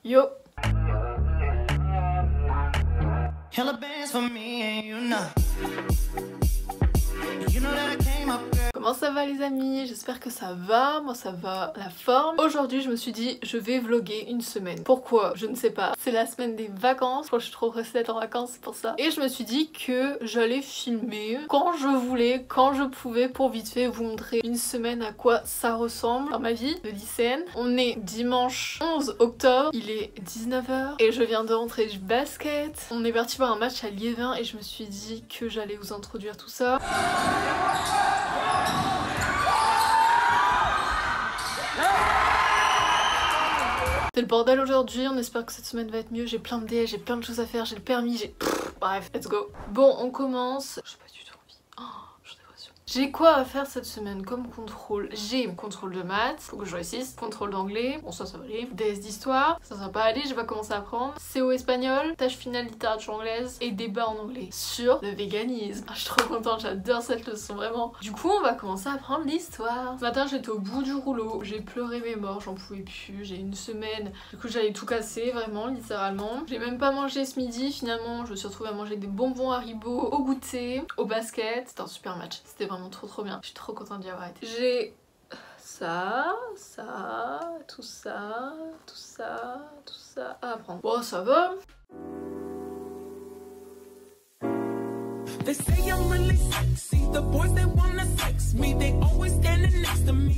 Yo. Comment ça va les amis? J'espère que ça va, moi ça va la forme. Aujourd'hui je me suis dit je vais vlogger une semaine. Pourquoi? Je ne sais pas. C'est la semaine des vacances, je crois que je suis trop pressée d'être en vacances, c'est pour ça. Et je me suis dit que j'allais filmer quand je voulais, quand je pouvais, pour vite fait vous montrer une semaine à quoi ça ressemble dans ma vie de lycéenne. On est dimanche 11 octobre, il est 19h et je viens de rentrer du basket. On est parti voir un match à Liévin et je me suis dit que j'allais vous introduire tout ça. C'est le bordel aujourd'hui, on espère que cette semaine va être mieux. J'ai plein de DS, j'ai plein de choses à faire, j'ai le permis, j'ai... Bref, let's go. Bon, on commence. J'ai pas du tout envie. Oh, j'ai l'impression. J'ai quoi à faire cette semaine comme contrôle? J'ai contrôle de maths, faut que je réussisse. Contrôle d'anglais, bon ça va aller. DS d'histoire, ça va pas aller, je vais commencer à apprendre. CO espagnol, tâche finale littérature anglaise et débat en anglais sur le véganisme. Ah, je suis trop contente, j'adore cette leçon, vraiment. Du coup, on va commencer à apprendre l'histoire. Ce matin, j'étais au bout du rouleau, j'ai pleuré mes morts, j'en pouvais plus. J'ai une semaine, du coup j'allais tout casser, vraiment, littéralement. J'ai même pas mangé ce midi, finalement. Je me suis retrouvée à manger des bonbons Haribo au goûter, au basket. C'était un super match, c'était vraiment trop bien. Je suis trop contente d'y avoir été. J'ai ça, tout ça à apprendre. Bon, ça va. They say I'm really sexy. The boys that wanna sex me, they always standing next to me.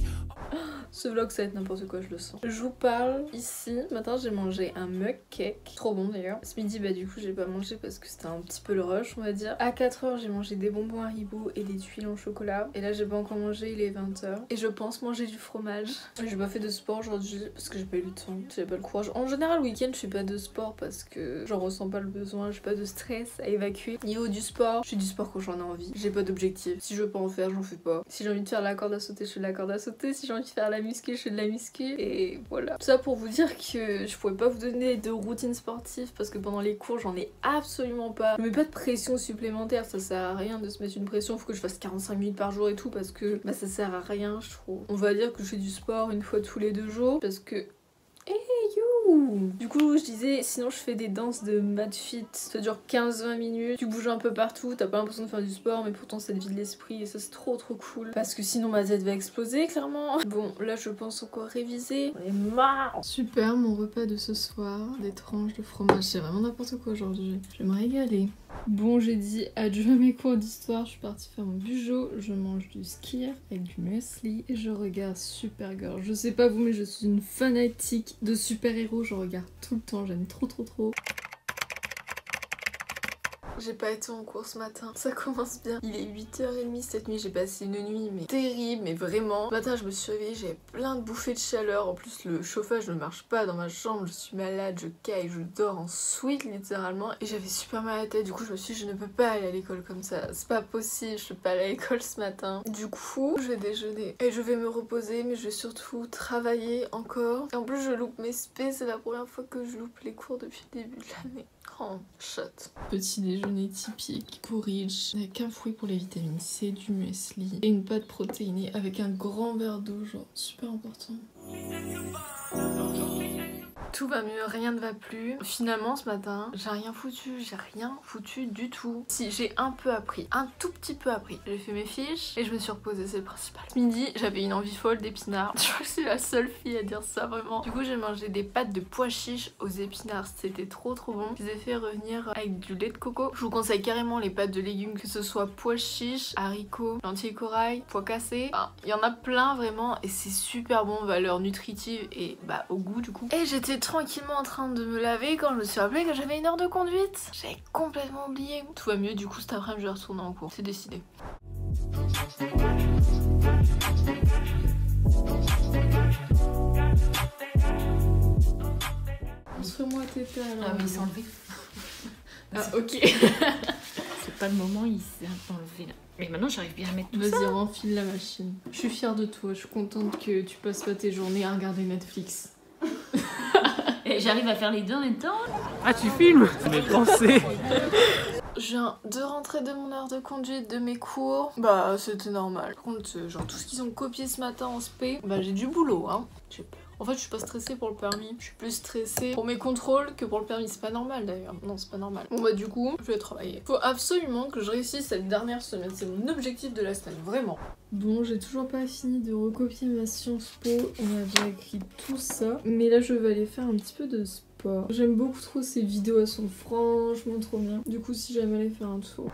Ce vlog ça va être n'importe quoi, je le sens. Je vous parle ici. Ce matin j'ai mangé un mug cake, trop bon d'ailleurs. Ce midi bah du coup j'ai pas mangé parce que c'était un petit peu le rush on va dire. À 4h j'ai mangé des bonbons Haribo et des tuiles en chocolat. Et là j'ai pas encore mangé, il est 20h. Et je pense manger du fromage. J'ai pas fait de sport aujourd'hui parce que j'ai pas eu le temps, j'avais pas le courage. En général le week-end je fais pas de sport parce que j'en ressens pas le besoin, j'ai pas de stress à évacuer. Niveau du sport, je fais du sport quand j'en ai envie. J'ai pas d'objectif. Si je veux pas en faire, j'en fais pas. Si j'ai envie de faire la corde à sauter, je fais de la corde à sauter. Si j'ai envie de faire la muscu, je fais de la muscu et voilà. Tout ça pour vous dire que je pouvais pas vous donner de routine sportive parce que pendant les cours j'en ai absolument pas. Je mets pas de pression supplémentaire, ça sert à rien de se mettre une pression, faut que je fasse 45 minutes par jour et tout parce que bah ça sert à rien je trouve. On va dire que je fais du sport une fois tous les 2 jours parce que... Du coup je disais sinon je fais des danses de mat fit, ça dure 15-20 minutes, tu bouges un peu partout, t'as pas l'impression de faire du sport mais pourtant ça te vide l'esprit et ça c'est trop cool parce que sinon ma tête va exploser clairement. Bon là je pense encore réviser, on est marre. Super mon repas de ce soir, des tranches de fromage, c'est vraiment n'importe quoi aujourd'hui, je vais me régaler. Bon j'ai dit adieu à mes cours d'histoire, je suis partie faire mon bujo, je mange du skyr avec du muesli et je regarde Supergirl. Je sais pas vous mais je suis une fanatique de super-héros, je regarde tout le temps, j'aime trop. J'ai pas été en cours ce matin, ça commence bien. Il est 8h30 cette nuit, j'ai passé une nuit mais terrible, mais vraiment. Ce matin je me suis réveillée, j'avais plein de bouffées de chaleur. En plus le chauffage ne marche pas dans ma chambre, je suis malade, je caille, je dors en suite littéralement. Et j'avais super mal à la tête, du coup je me suis dit je ne peux pas aller à l'école comme ça. C'est pas possible, je peux pas aller à l'école ce matin. Du coup je vais déjeuner et je vais me reposer mais je vais surtout travailler encore. Et en plus je loupe mes spé, c'est la première fois que je loupe les cours depuis le début de l'année. Oh, chat. Petit déjeuner typique, porridge avec un fruit pour les vitamines C, du muesli et une pâte protéinée avec un grand verre d'eau, genre super important. Tout va mieux, rien ne va plus. Finalement ce matin, j'ai rien foutu du tout. Si, j'ai un peu appris, un tout petit peu appris. J'ai fait mes fiches et je me suis reposée, c'est le principal. Ce midi, j'avais une envie folle d'épinards. Je suis la seule fille à dire ça, vraiment. Du coup, j'ai mangé des pâtes de pois chiches aux épinards. C'était trop bon. Je les ai fait revenir avec du lait de coco. Je vous conseille carrément les pâtes de légumes, que ce soit pois chiches, haricots, lentilles corail, pois cassés. Enfin, il y en a plein vraiment et c'est super bon, valeur nutritive et bah au goût du coup. Et j'étais tranquillement en train de me laver quand je me suis rappelé que j'avais 1 heure de conduite. J'avais complètement oublié. Tout va mieux, du coup cet après-midi je vais retourner en cours. C'est décidé. Montre-moi tes talons. Ah mais il s'est enlevé. Ah ok. C'est pas le moment, il s'est enlevé là. Mais maintenant j'arrive bien à mettre tout ça. Vas-y, renfile la machine. Je suis fière de toi, je suis contente que tu passes pas tes journées à regarder Netflix. Et j'arrive à faire les deux en même temps. Ah tu filmes? Mes pensées. Je viens de rentrer de mon heure de conduite de mes cours. Bah c'était normal. Par contre genre tout ce qu'ils ont copié ce matin en spé, bah j'ai du boulot hein. J'ai peur. En fait je suis pas stressée pour le permis, je suis plus stressée pour mes contrôles que pour le permis. C'est pas normal d'ailleurs, non c'est pas normal. Bon bah du coup je vais travailler. Faut absolument que je réussisse cette dernière semaine, c'est mon objectif de la semaine, vraiment. Bon, j'ai toujours pas fini de recopier ma Sciences Po, on a déjà écrit tout ça, mais là je vais aller faire un petit peu de sport. J'aime beaucoup trop ces vidéos, elles sont franchement trop bien. Du coup si jamais aller faire un tour.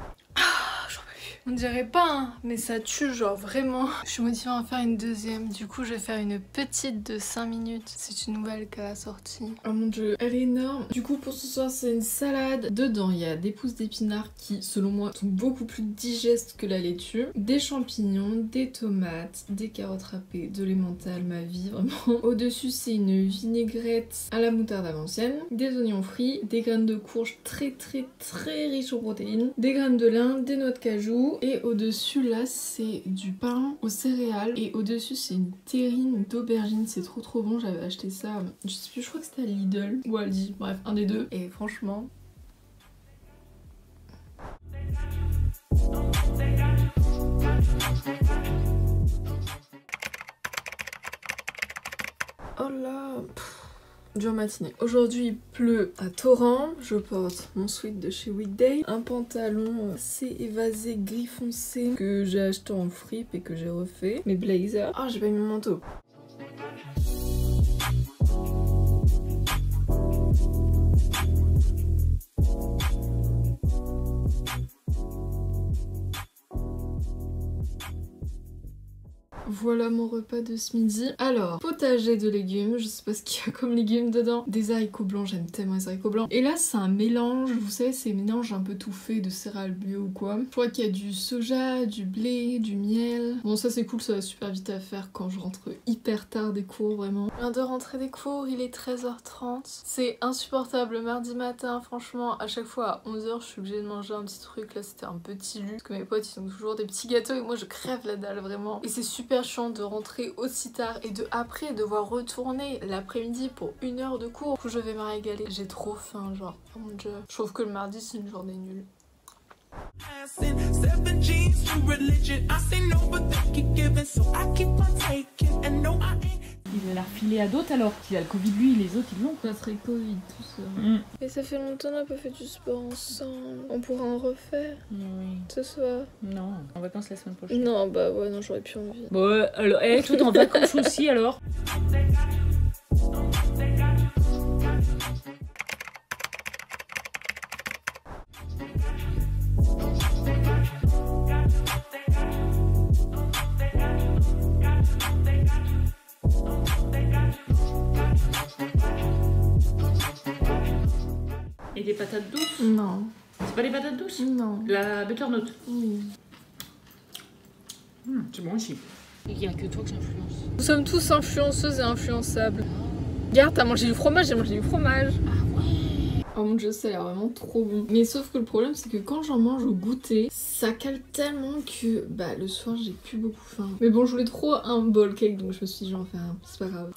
On dirait pas hein, mais ça tue genre vraiment. Je suis motivée à en faire une deuxième, du coup je vais faire une petite de 5 minutes. C'est une nouvelle qu'elle a sortie. Oh mon dieu, elle est énorme. Du coup pour ce soir c'est une salade. Dedans il y a des pousses d'épinards qui selon moi sont beaucoup plus digestes que la laitue. Des champignons, des tomates, des carottes râpées, de l'emmental, ma vie vraiment. Au-dessus c'est une vinaigrette à la moutarde à l'ancienne, des oignons frits, des graines de courge très riches en protéines, des graines de lin, des noix de cajou. Et au-dessus là c'est du pain aux céréales et au-dessus c'est une terrine d'aubergine, c'est trop bon. J'avais acheté ça, je sais plus, je crois que c'était à Lidl ou à Aldi, bref un des deux, et franchement oh là dure matinée. Aujourd'hui il pleut à torrent, je porte mon sweat de chez Weekday, un pantalon assez évasé gris foncé que j'ai acheté en fripe et que j'ai refait, mes blazers. Ah j'ai pas mis mon manteau. Voilà mon repas de ce midi. Alors, potager de légumes, je sais pas ce qu'il y a comme légumes dedans. Des haricots blancs, j'aime tellement les haricots blancs. Et là c'est un mélange, vous savez ces mélanges un peu tout faits de céréales bio ou quoi. Je crois qu'il y a du soja, du blé, du miel. Bon ça c'est cool, ça va super vite à faire quand je rentre hyper tard des cours vraiment. Je viens de rentrer des cours, il est 13h30. C'est insupportable, mardi matin franchement à chaque fois à 11h je suis obligée de manger un petit truc. Là c'était un petit lu parce que mes potes ils ont toujours des petits gâteaux et moi je crève la dalle vraiment. Et c'est super chiant de rentrer aussi tard et de après devoir retourner l'après-midi pour 1 heure de cours. Du coup je vais me régaler. J'ai trop faim genre, oh mon dieu. Je trouve que le mardi c'est une journée nulle. Il a l'air filé à d'autres alors qu'il a le Covid lui, les autres ils l'ont. Ça serait Covid tout ça. Et ça fait longtemps qu'on n'a pas fait du sport ensemble. On pourra en refaire. Oui. Ce soir. Non, en vacances la semaine prochaine. Non bah ouais non j'aurais plus envie. Bon alors, tout en vacances aussi alors. Et des patates douces? Non. C'est pas des patates douces? Non. La butternut? Oui. C'est bon aussi. Il y a que toi que j'influence. Nous sommes tous influenceuses et influençables. Regarde, t'as mangé du fromage, j'ai mangé du fromage. Ah ouais. Oh mon dieu, ça a l'air vraiment trop bon. Mais sauf que le problème, c'est que quand j'en mange au goûter, ça cale tellement que bah le soir, j'ai plus beaucoup faim. Mais bon, je voulais trop un bowl cake, donc je me suis dit, j'en fais un. C'est pas grave.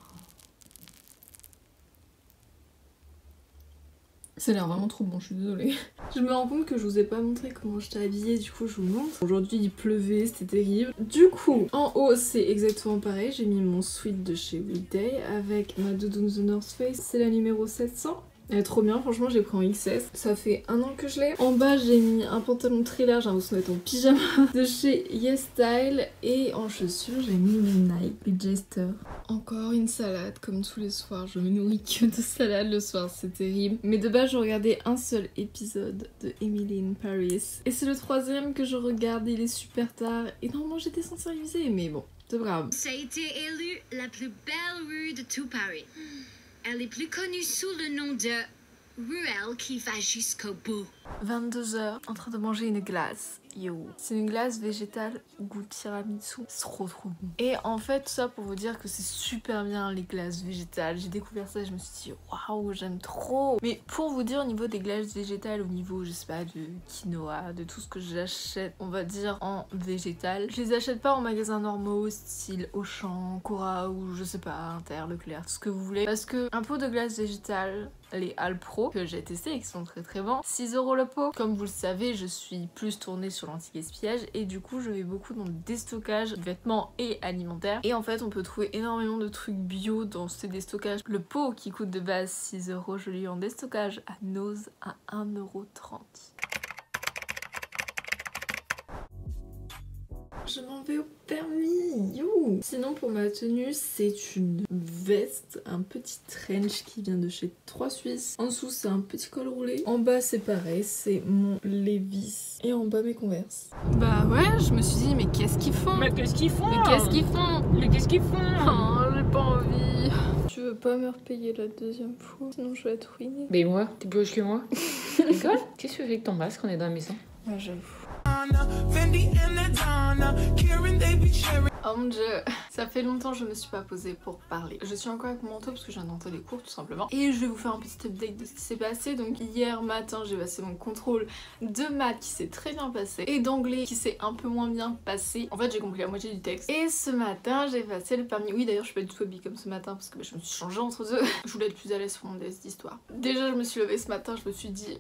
Ça a l'air vraiment trop bon, je suis désolée. Je me rends compte que je vous ai pas montré comment j'étais habillée, du coup je vous montre. Aujourd'hui il pleuvait, c'était terrible. Du coup, en haut c'est exactement pareil, j'ai mis mon sweat de chez Weekday avec ma doudoune The North Face, c'est la numéro 700. Elle est trop bien, franchement j'ai pris en XS, ça fait 1 an que je l'ai. En bas j'ai mis un pantalon très large, j'ai l'impression d'être en pyjama de chez Yes Style. Et en chaussures j'ai mis mes Nike, les Jester. Encore une salade comme tous les soirs, je me nourris que de salade le soir, c'est terrible. Mais de base je regardais un seul épisode de Emily in Paris. Et c'est le 3e que je regarde, il est super tard. Et normalement j'étais censée réviser, mais bon, c'est grave. Ça a été élue la plus belle rue de tout Paris. Elle est plus connue sous le nom de ruelle qui va jusqu'au bout. 22h, en train de manger une glace. Yo. C'est une glace végétale goût tiramisu. C'est trop bon. Et en fait, tout ça pour vous dire que c'est super bien les glaces végétales. J'ai découvert ça et je me suis dit waouh, j'aime trop. Mais pour vous dire au niveau des glaces végétales, au niveau, je sais pas, de quinoa, de tout ce que j'achète, on va dire en végétal, je les achète pas en magasins normaux, style Auchan, Cora ou je sais pas, Inter, Leclerc, tout ce que vous voulez. Parce que un pot de glace végétale, les Alpro que j'ai testé et qui sont très bons, 6 € le pot. Comme vous le savez, je suis plus tournée sur sur l'anti-gaspillage et du coup je vais beaucoup dans le déstockage vêtements et alimentaires. Et en fait on peut trouver énormément de trucs bio dans ces déstockages. Le pot qui coûte de base 6 €, je l'ai eu en déstockage à Nose à 1,30 €. Je m'en vais au permis, you. Sinon pour ma tenue c'est une veste, un petit trench qui vient de chez 3 Suisses. En dessous c'est un petit col roulé. En bas c'est pareil, c'est mon Levi's. Et en bas mes Converse. Bah ouais, je me suis dit mais qu'est-ce qu'ils font? Mais qu'est-ce qu'ils font? Mais qu'est-ce qu'ils font? Mais qu'est-ce qu'ils font? Oh, j'ai pas envie. Tu veux pas me repayer la deuxième fois? Sinon je vais être ruinée. Mais moi, t'es plus riche que moi. Tu rigoles? Qu'est-ce que tu fais avec ton masque quand on est dans la maison? Ouais, j'avoue. Oh mon dieu, ça fait longtemps que je me suis pas posée pour parler. Je suis encore avec mon manteau parce que je viens d'entrer les cours tout simplement. Et je vais vous faire un petit update de ce qui s'est passé. Donc hier matin j'ai passé mon contrôle de maths qui s'est très bien passé et d'anglais qui s'est un peu moins bien passé. En fait j'ai compris la moitié du texte. Et ce matin j'ai passé le permis. Oui d'ailleurs je suis pas du tout habillée comme ce matin parce que je me suis changée entre deux. Je voulais être plus à l'aise sur mon test d'histoire. Déjà je me suis levée ce matin, je me suis dit...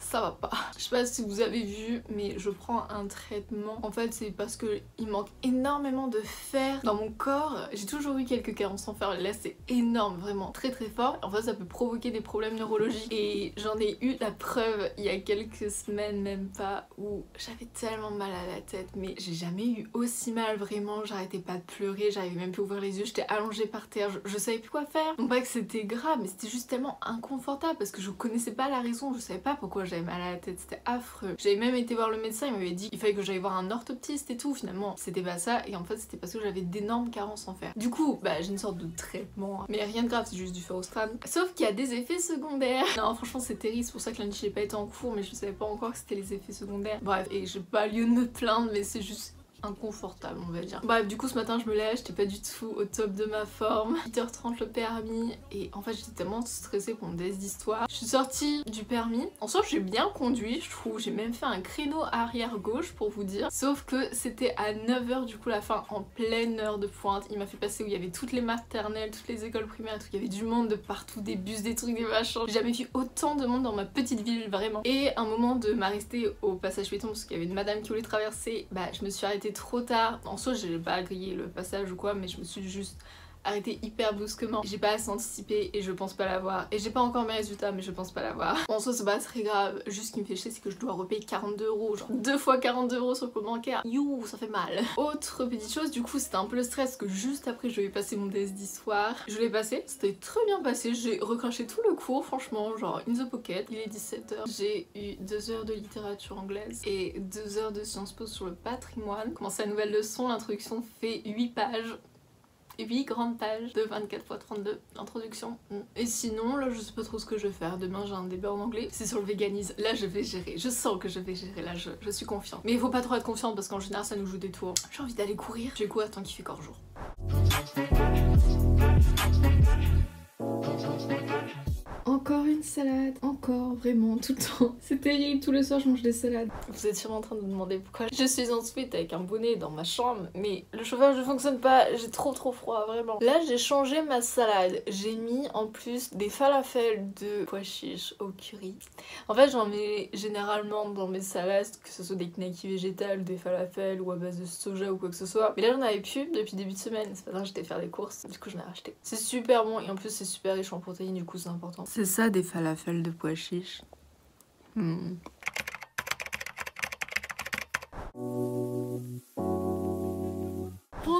ça va pas. Je sais pas si vous avez vu mais je prends un traitement. En fait c'est parce que il manque énormément de fer dans mon corps. J'ai toujours eu quelques carences en fer. Là c'est énorme, vraiment très très fort. En fait ça peut provoquer des problèmes neurologiques et j'en ai eu la preuve il y a quelques semaines même pas où j'avais tellement mal à la tête mais j'ai jamais eu aussi mal vraiment. J'arrêtais pas de pleurer, j'arrivais même plus à ouvrir les yeux, j'étais allongée par terre, je savais plus quoi faire. Non pas que c'était grave mais c'était juste tellement inconfortable parce que je connaissais pas la raison, je savais pas pourquoi j'avais mal à la tête, c'était affreux. J'avais même été voir le médecin, il m'avait dit qu'il fallait que j'aille voir un orthoptiste et tout. Finalement c'était pas ça et en fait c'était parce que j'avais d'énormes carences en fer. Du coup bah j'ai une sorte de traitement mais rien de grave, c'est juste du ferrostrate. Sauf qu'il y a des effets secondaires. Non franchement c'est terrible, c'est pour ça que lundi j'ai pas été en cours mais je savais pas encore que c'était les effets secondaires. Bref et j'ai pas lieu de me plaindre mais c'est juste inconfortable on va dire. Bref du coup ce matin je me lève, j'étais pas du tout au top de ma forme. 8h30 le permis et en fait j'étais tellement stressée pour mon test d'histoire. Je suis sortie du permis, en soi j'ai bien conduit je trouve, j'ai même fait un créneau arrière gauche pour vous dire. Sauf que c'était à 9h du coup la fin, en pleine heure de pointe. Il m'a fait passer où il y avait toutes les maternelles, toutes les écoles primaires et tout. Il y avait du monde de partout, des bus, des trucs, des machins. J'ai jamais vu autant de monde dans ma petite ville vraiment. Et un moment de m'arrêter au passage piéton parce qu'il y avait une madame qui voulait traverser, bah je me suis arrêtée trop tard. En soi j'ai pas grillé le passage ou quoi mais je me suis juste arrêté hyper brusquement. J'ai pas assez anticipé et je pense pas l'avoir. Et j'ai pas encore mes résultats mais je pense pas l'avoir. En soi c'est pas très grave. Juste ce qui me fait chier c'est que je dois repayer 42 €. Genre 2 fois 42 € sur le compte bancaire. You, ça fait mal. Autre petite chose, du coup c'était un peu le stress que juste après je vais passer mon test d'histoire. Je l'ai passé, c'était très bien passé. J'ai recraché tout le cours franchement, genre in the pocket. Il est 17h. J'ai eu 2 heures de littérature anglaise et 2 heures de Sciences Po sur le patrimoine. Commencer la nouvelle leçon, l'introduction fait 8 pages. 8 grandes pages de 24 x 32 l'introduction. Et sinon là je sais pas trop ce que je vais faire. Demain j'ai un débat en anglais, c'est sur le véganisme. Là je vais gérer, je sens que je vais gérer, là je suis confiante. Mais il faut pas trop être confiante parce qu'en général ça nous joue des tours. J'ai envie d'aller courir, je vais courir tant qu'il fait encore jour. Encore une salade, encore, vraiment, tout le temps. C'est terrible, tous les soirs je mange des salades. Vous êtes sûrement en train de me demander pourquoi je suis en sweat avec un bonnet dans ma chambre, mais le chauffage ne fonctionne pas, j'ai trop froid, vraiment. Là j'ai changé ma salade, j'ai mis en plus des falafels de pois chiches au curry. En fait j'en mets généralement dans mes salades, que ce soit des knackis végétales, des falafels ou à base de soja ou quoi que ce soit. Mais là j'en avais plus depuis début de semaine, ce matin j'étais faire des courses, du coup j'en ai racheté. C'est super bon et en plus c'est super riche en protéines, du coup c'est important. C'est ça des falafels de pois chiches. On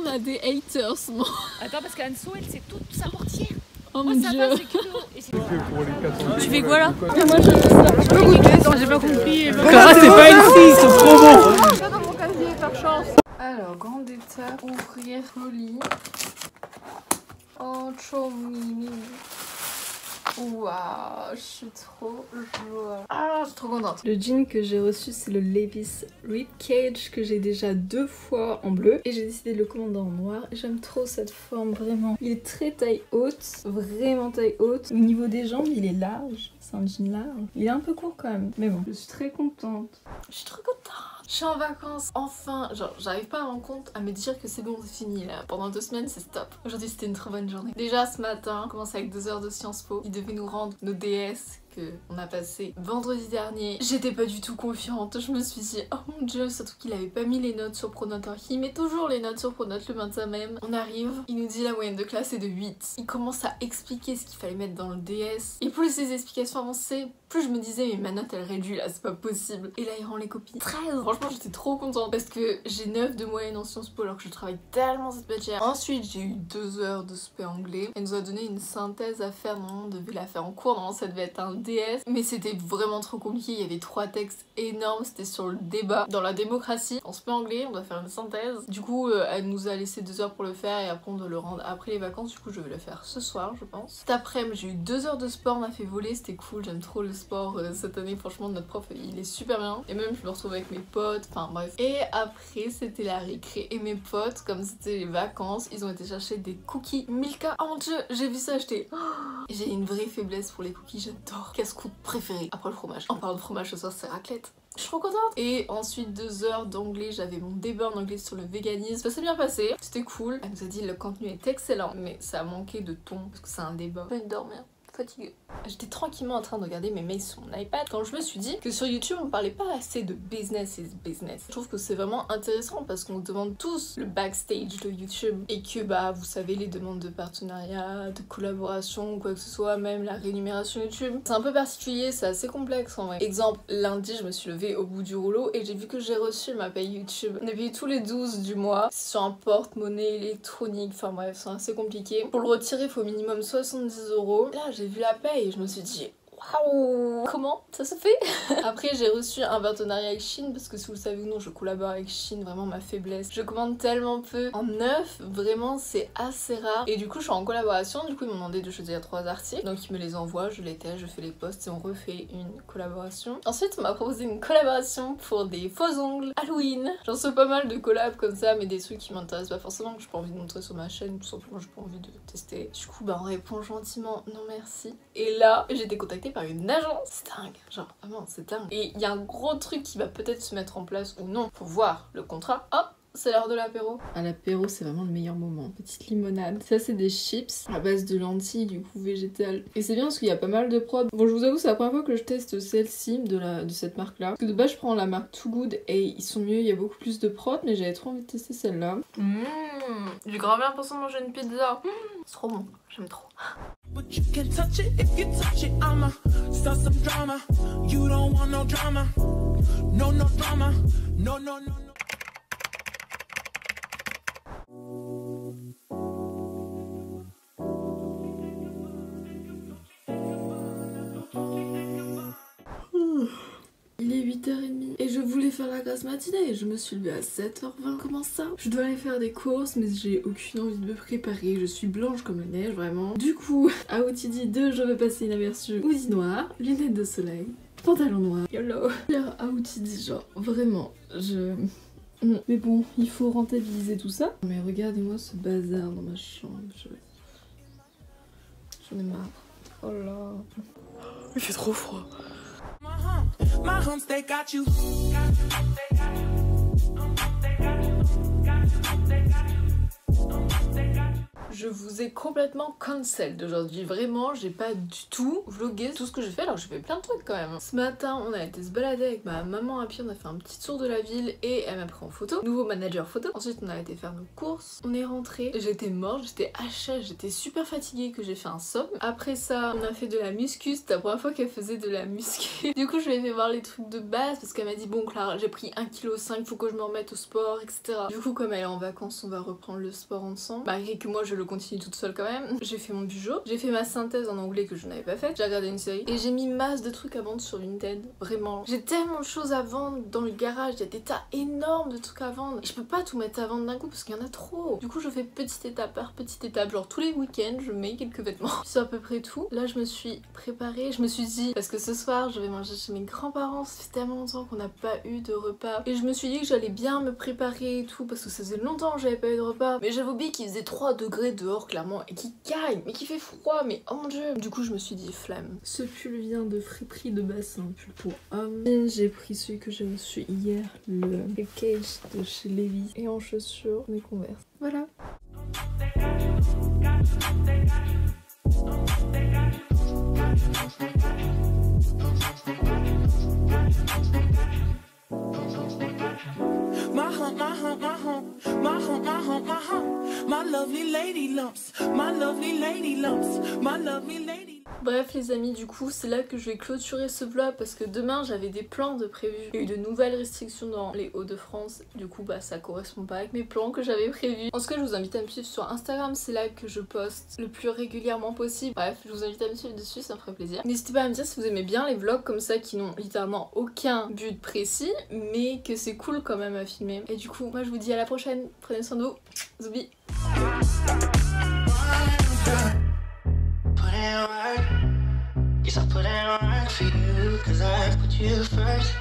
a des haters, moi. Attends parce qu'Anso elle c'est toute sa portière. Oh mon dieu. Tu fais quoi là? Moi je fais ça. J'ai pas compris. Clara c'est pas une fille, c'est trop bon. Pas dans mon casier par chance. Alors grande étape, ouvrir colis. Oh trop mimi. Waouh, je suis trop joie. Ah, je suis trop contente. Le jean que j'ai reçu, c'est le Levi's Ribcage que j'ai déjà 2 fois en bleu. Et j'ai décidé de le commander en noir. J'aime trop cette forme, vraiment. Il est très taille haute, vraiment taille haute. Au niveau des jambes, il est large. C'est un jean large. Il est un peu court quand même. Mais bon, je suis très contente. Je suis trop contente. Je suis en vacances, enfin, genre j'arrive pas à me rendre compte à me dire que c'est bon, c'est fini là. Pendant 2 semaines c'est stop. Aujourd'hui c'était une très bonne journée. Déjà ce matin, on commence avec 2 heures de Sciences Po. Ils devaient nous rendre nos DS qu'on a passé vendredi dernier, j'étais pas du tout confiante. Je me suis dit, oh mon dieu, surtout qu'il avait pas mis les notes sur Pronote. Il met toujours les notes sur Pronote le matin même. On arrive, il nous dit la moyenne de classe est de 8. Il commence à expliquer ce qu'il fallait mettre dans le DS. Et plus les explications avançaient, plus je me disais, mais ma note elle réduit là, c'est pas possible. Et là, il rend les copies 13. Franchement, j'étais trop contente parce que j'ai 9 de moyenne en Sciences Po alors que je travaille tellement cette matière. Ensuite, j'ai eu 2 heures de spé anglais. Elle nous a donné une synthèse à faire. Normalement, on devait la faire en cours. Normalement, ça devait être un DS. Mais c'était vraiment trop compliqué. Il y avait 3 textes énormes. C'était sur le débat dans la démocratie. En spé anglais, on doit faire une synthèse. Du coup, elle nous a laissé 2 heures pour le faire et après, on doit le rendre après les vacances. Du coup, je vais le faire ce soir, je pense. Cet après-midi, j'ai eu 2 heures de sport. On a fait voler. C'était cool. J'aime trop le sport cette année. Franchement, notre prof, il est super bien. Et même, je me retrouve avec mes potes. Enfin, bref. Et après, c'était la récré. Et mes potes, comme c'était les vacances, ils ont été chercher des cookies Milka. Oh mon dieu, j'ai vu ça acheter. Oh, j'ai une vraie faiblesse pour les cookies, j'adore. Casse-croûte préféré après le fromage. En parlant de fromage, ce soir c'est raclette. Je suis trop contente. Et ensuite 2 heures d'anglais, j'avais mon débat en anglais sur le véganisme. Ça s'est bien passé, c'était cool. Elle nous a dit le contenu est excellent, mais ça a manqué de ton parce que c'est un débat. Je vais dormir. Fatiguée. J'étais tranquillement en train de regarder mes mails sur mon iPad quand je me suis dit que sur YouTube on parlait pas assez de business is business. Je trouve que c'est vraiment intéressant parce qu'on demande tous le backstage de YouTube et que bah vous savez les demandes de partenariat, de collaboration ou quoi que ce soit, même la rémunération YouTube. C'est un peu particulier, c'est assez complexe en vrai. Exemple, lundi je me suis levée au bout du rouleau et j'ai vu que j'ai reçu ma paye YouTube. On est payé tous les 12 du mois sur un porte-monnaie électronique, enfin bref c'est assez compliqué. Pour le retirer il faut au minimum 70 €. Là j'ai vu la paye et je me suis dit waouh, comment ça se fait? Après j'ai reçu un partenariat avec Shein parce que si vous le savez ou non je collabore avec Shein, vraiment ma faiblesse. Je commande tellement peu en neuf, vraiment c'est assez rare. Et du coup je suis en collaboration, du coup ils m'ont demandé de choisir 3 articles. Donc ils me les envoient, je les teste, je fais les posts et on refait une collaboration. Ensuite on m'a proposé une collaboration pour des faux ongles Halloween. J'en sais pas mal de collabs comme ça mais des trucs qui m'intéressent pas forcément, que j'ai pas envie de montrer sur ma chaîne, tout simplement j'ai pas envie de tester. Du coup bah on répond gentiment non merci. Et là j'ai été contactée par une agence, c'est dingue, genre vraiment c'est dingue. Et il y a un gros truc qui va peut-être se mettre en place ou non pour voir le contrat. Hop, c'est l'heure de l'apéro. À l'apéro c'est vraiment le meilleur moment. Petite limonade. Ça c'est des chips à base de lentilles du coup végétales. Et c'est bien parce qu'il y a pas mal de prod. Bon je vous avoue c'est la première fois que je teste celle-ci de cette marque là. Parce que de base je prends la marque Too Good et ils sont mieux, il y a beaucoup plus de prod mais j'avais trop envie de tester celle-là. J'ai grave l'impression de manger une pizza. C'est trop bon, j'aime trop. But you can touch it if you touch it. I'ma start some drama. You don't want no drama. No, no drama. No, no, no, no. Il est 8h30 et je voulais faire la grasse matinée. Je me suis levée à 7h20. Comment ça? Je dois aller faire des courses mais j'ai aucune envie de me préparer. Je suis blanche comme la neige vraiment. Du coup, à Outidi 2, je vais passer inaperçu. Hoodie noir, lunettes de soleil, pantalon noir. YOLO. À Outidi, genre vraiment, mais bon, il faut rentabiliser tout ça. Mais regardez-moi ce bazar dans ma chambre. J'en ai marre. Oh là. Il fait trop froid. My homes, they got you. Je vous ai complètement cancelled aujourd'hui, vraiment j'ai pas du tout vlogué tout ce que j'ai fait alors que j'ai fait plein de trucs quand même. Ce matin on a été se balader avec ma maman à pied, on a fait un petit tour de la ville et elle m'a pris en photo, nouveau manager photo. Ensuite on a été faire nos courses, on est rentré, j'étais morte, j'étais hachée, j'étais super fatiguée que j'ai fait un somme. Après ça on a fait de la muscu, c'était la première fois qu'elle faisait de la muscu. Du coup je lui ai fait voir les trucs de base parce qu'elle m'a dit bon Clara j'ai pris 1,5 kg, faut que je me remette au sport etc. Du coup comme elle est en vacances on va reprendre le sport ensemble, malgré que moi je le continue toute seule quand même. J'ai fait mon bujo, j'ai fait ma synthèse en anglais que je n'avais pas faite, j'ai regardé une série et j'ai mis masse de trucs à vendre sur Vinted, vraiment. J'ai tellement de choses à vendre dans le garage, il y a des tas énormes de trucs à vendre. Et je peux pas tout mettre à vendre d'un coup parce qu'il y en a trop. Du coup je fais petite étape par petite étape, genre tous les week-ends je mets quelques vêtements. C'est à peu près tout. Là je me suis préparée, je me suis dit parce que ce soir je vais manger chez mes grands-parents, ça fait tellement longtemps qu'on n'a pas eu de repas. Et je me suis dit que j'allais bien me préparer et tout parce que ça faisait longtemps que j'avais pas eu de repas. Mais j'avais oublié qu'il faisait 3 degrés dehors clairement et qui caille, mais qui fait froid, mais oh mon dieu. Du coup je me suis dit flemme. Ce pull vient de friperie de bassin, pull pour homme. J'ai pris celui que j'ai reçu hier, le cage de chez Levi's, et en chaussures mes Converse. Voilà. lovely lady lumps, my lovely lady lumps, my lovely lady. Bref les amis, du coup c'est là que je vais clôturer ce vlog parce que demain j'avais des plans de prévus. Il y a eu de nouvelles restrictions dans les Hauts-de-France, du coup bah ça correspond pas avec mes plans que j'avais prévus. En tout cas je vous invite à me suivre sur Instagram, c'est là que je poste le plus régulièrement possible. Bref, je vous invite à me suivre dessus, ça me ferait plaisir. N'hésitez pas à me dire si vous aimez bien les vlogs comme ça qui n'ont littéralement aucun but précis, mais que c'est cool quand même à filmer. Et du coup moi je vous dis à la prochaine, prenez soin de vous, zoubi. Yes, I put in work for you, cause I put you first.